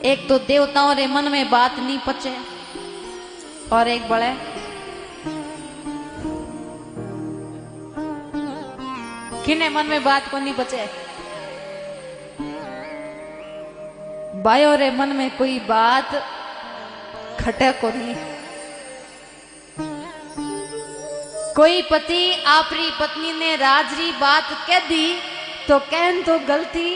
एक तो देवताओं रे मन में बात नहीं पचे, और एक बड़े किने मन में बात को नहीं बचे। बायो रे मन में कोई बात खटे को नहीं। कोई पति आपरी पत्नी ने राजरी बात कह दी तो कहन तो गलती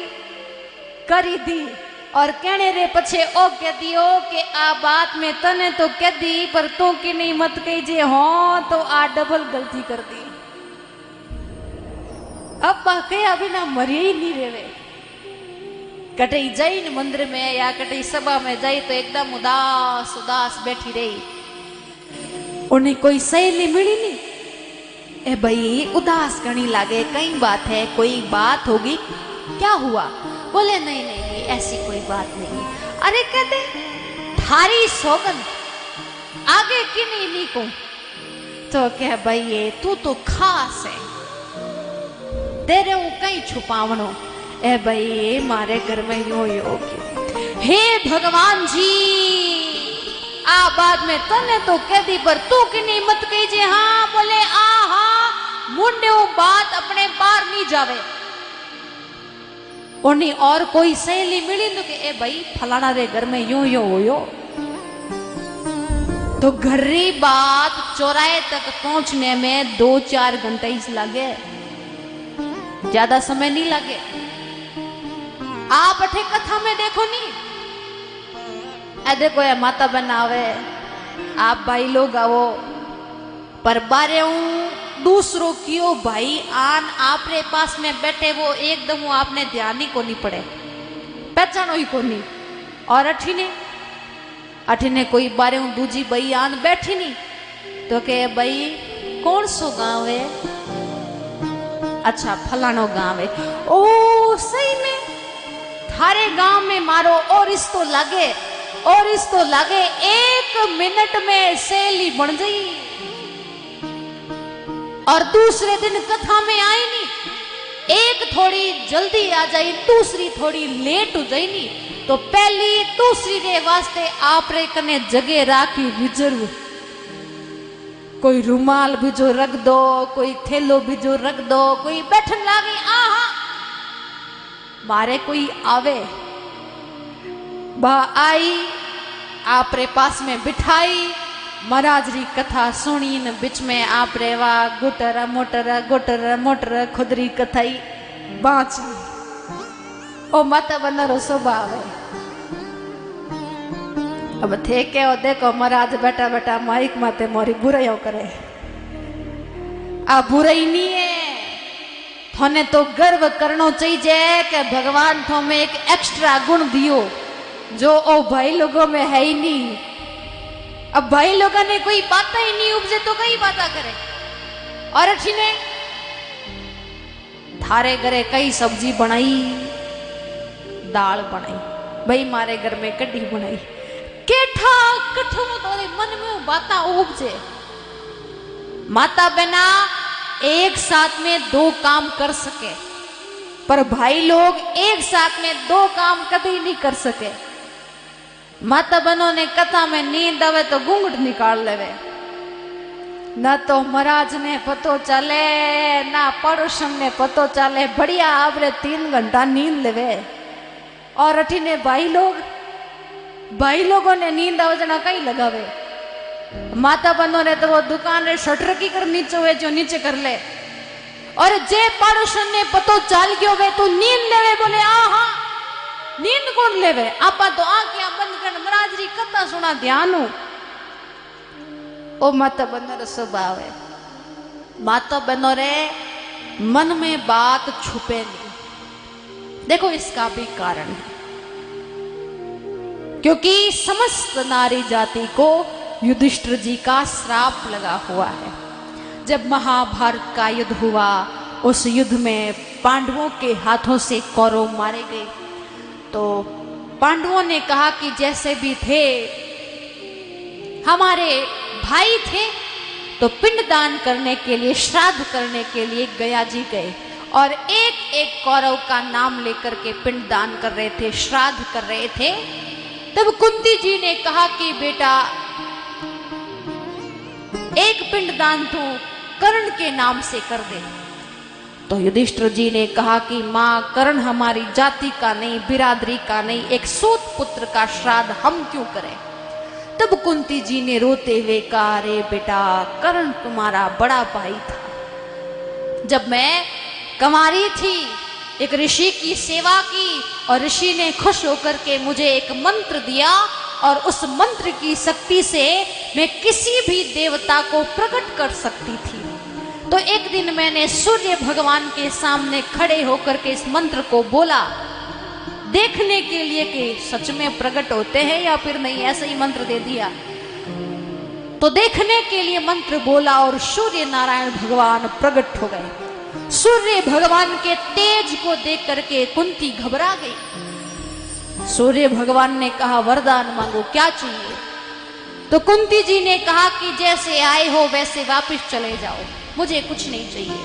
करी दी, और कहने रे पछे ओ कह दियो कि आ बात में तने तो कह दी पर तू की नहीं मत कही जे हो तो आ डबल गलती कर दी। अब बाकी अभी ना मरी ही नहीं रेवे। कटई जाई न मंदिर में या कटई सभा में जाई तो एकदम उदास उदास बैठी रही। उन्हें कोई सहेली मिली नहीं। ए भाई उदास करनी लागे, कई बात है, कोई बात होगी, क्या हुआ? बोले नहीं नहीं नहीं ऐसी कोई बात नहीं। अरे कहते थारी सौगन आगे की नहीं को तो क्या भाई ये तू तो खास है, तेरे वो कहीं छुपावनो। ए भाई मारे घर में यो हे भगवान जी आ बाद में तने तो कह दी पर तू की नहीं मत कही जे। हाँ बोले आ हाँ मुंडे वो बात अपने बाहर नहीं जावे। उन्हीं और कोई सहेली मिली तो कि ए भाई फलाना रे घर में यूं यो हो यो, तो घरी बात चौराहे तक पहुंचने में 2-4 घंटे ही लगे, ज्यादा समय नहीं लगे। आप अठे कथा में देखो नहीं, ए देखो ये माता बहन आवे, आप भाई लोग आओ, पर बारे दूसरों कियो भाई आन आपरे पास में बैठे वो एकदम वो आपने ध्यान ही को नहीं पड़े, पहचानो ही को नहीं। और अठीने कोई बारे दूजी भाई आन बैठी नहीं तो के भाई कौन सो गांव है? अच्छा फलानो गांव है। ओ सही में थारे गांव में मारो और इस तो लगे और इस तो लगे 1 मिनट में सहेली बन गई। और दूसरे दिन कथा में आई नहीं, एक थोड़ी जल्दी आ जाई, दूसरी थोड़ी लेट हो जाई नहीं, तो पहली दूसरी रे वास्ते आप रे कने जगह राखी रिजर्व। कोई रुमाल भी जो रख दो, कोई थैलो भी जो रख दो, कोई बैठन लागे आहा मारे कोई आवे बा आई आप रे पास में बिठाई, महाराज री कथा सुनी न बीच में आप रे वाह गुटर मोटर खुदरी कथाई बाँच। ओ माता बनरो स्वभाव है। अब थे के ओ देखो महाराज बैठा बैठा माइक माते मोरी बुराइयों करे। आ बुराई नहीं है, थोने तो गर्व करनो चाहिए कि भगवान थो में एक एक्स्ट्रा गुण दियो जो ओ भाई लोगों में है ही नहीं। अब भाई लोगों ने कोई बात ही नहीं उपजे तो कई बात करे। और अच्छी ने थारे घरे कई सब्जी बनाई, दाल बनाई, भाई मारे घर में कढ़ी बनाई, केठा कठो तोरे मन में बाता उपजे। माता बहना एक साथ में 2 काम कर सके, पर भाई लोग एक साथ में 2 काम कभी नहीं कर सके। माता बहनों ने कथा में नींद आवे तो घूंघट निकाल लेवे, ना तो महाराज ने पतो चले ना पड़ोसन ने पतो चले, बढ़िया आवरे 3 घंटा नींद लेवे। और अठीने भाई लोगों ने नींद आवे जना कहीं लगावे। माता बहनों ने तो वो दुकान रे शटर की कर नीचे हुए जो नीचे कर ले, और जे पड़ोसन ने पतो चल गयो वे तो नींद लेवे। बोले आहा नींद कौन लेवे? आपा तो आंखें बंद कर महाराज री कथा सुना ध्यान हो। ओ माता बहनों रो स्वभाव है, माता बहनों रे मन में बात छुपे नहीं। देखो इसका भी कारण है, क्योंकि समस्त नारी जाति को युधिष्ठिर जी का श्राप लगा हुआ है। जब महाभारत का युद्ध हुआ, उस युद्ध में पांडवों के हाथों से कौरव मारे गए, तो पांडवों ने कहा कि जैसे भी थे हमारे भाई थे, तो पिंडदान करने के लिए, श्राद्ध करने के लिए गया जी गए, और एक एक कौरव का नाम लेकर के पिंडदान कर रहे थे, श्राद्ध कर रहे थे। तब कुंती जी ने कहा कि बेटा एक पिंडदान तो कर्ण के नाम से कर दे। तो युधिष्ठिर जी ने कहा कि मां, कर्ण हमारी जाति का नहीं, बिरादरी का नहीं, एक सूत पुत्र का श्राद्ध हम क्यों करें। तब कुंती जी ने रोते हुए कहा, अरे बेटा, कर्ण तुम्हारा बड़ा भाई था। जब मैं कुंवारी थी एक ऋषि की सेवा की और ऋषि ने खुश होकर के मुझे एक मंत्र दिया और उस मंत्र की शक्ति से मैं किसी भी देवता को प्रकट कर सकती थी। तो एक दिन मैंने सूर्य भगवान के सामने खड़े होकर के इस मंत्र को बोला, देखने के लिए कि सच में प्रकट होते हैं या फिर नहीं, ऐसे ही मंत्र दे दिया। तो देखने के लिए मंत्र बोला और सूर्य नारायण भगवान प्रकट हो गए। सूर्य भगवान के तेज को देख करके कुंती घबरा गई। सूर्य भगवान ने कहा, वरदान मांगो, क्या चाहिए। तो कुंती जी ने कहा कि जैसे आए हो वैसे वापस चले जाओ, मुझे कुछ नहीं चाहिए।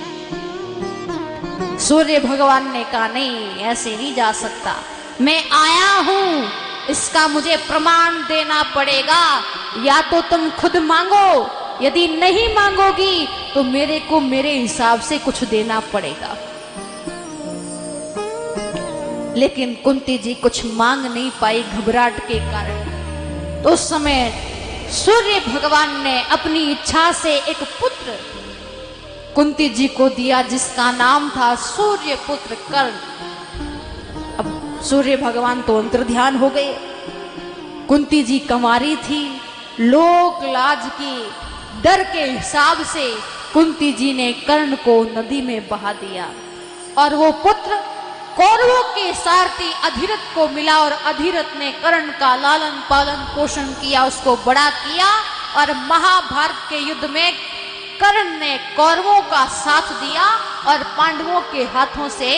सूर्य भगवान ने कहा, नहीं, ऐसे नहीं जा सकता, मैं आया हूं, इसका मुझे प्रमाण देना पड़ेगा। या तो तुम खुद मांगो, यदि नहीं मांगोगी तो मेरे को मेरे हिसाब से कुछ देना पड़ेगा। लेकिन कुंती जी कुछ मांग नहीं पाई घबराहट के कारण। तो उस समय सूर्य भगवान ने अपनी इच्छा से एक पुत्र कुंती जी को दिया जिसका नाम था सूर्य पुत्र कर्ण। अब सूर्य भगवान तो अंतर्ध्यान हो गए। कुंती जी कुंवारी थी, लोक लाज की डर के हिसाब से कुंती जी ने कर्ण को नदी में बहा दिया और वो पुत्र कौरवों के सारथी अधिरथ को मिला और अधिरथ ने कर्ण का लालन पालन पोषण किया, उसको बड़ा किया और महाभारत के युद्ध में कर्ण ने कौरवों का साथ दिया और पांडवों के हाथों से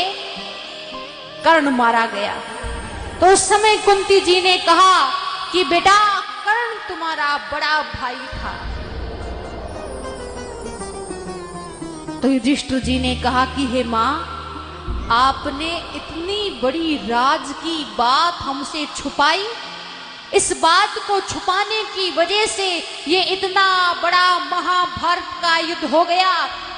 कर्ण मारा गया। तो उस समय कुंती जी ने कहा कि बेटा, कर्ण तुम्हारा बड़ा भाई था। तो युधिष्ठिर जी ने कहा कि हे मां, आपने इतनी बड़ी राज की बात हमसे छुपाई, इस बात को छुपाने की वजह से ये इतना बड़ा महाभारत का युद्ध हो गया,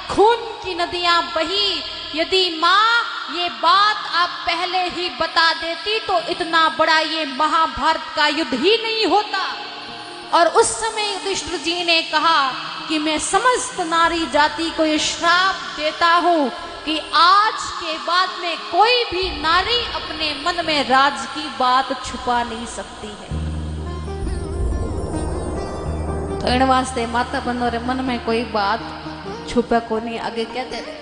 खून की नदियां बही। यदि मां ये बात आप पहले ही बता देती तो इतना बड़ा ये महाभारत का युद्ध ही नहीं होता। और उस समय युधिष्ठिर जी ने कहा कि मैं समस्त नारी जाति को ये श्राप देता हूं कि आज के बाद में कोई भी नारी अपने मन में राज की बात छुपा नहीं सकती है। तो इन वास्ते माता बहनों रे मन में कोई बात छुपा को नहीं। आगे कहते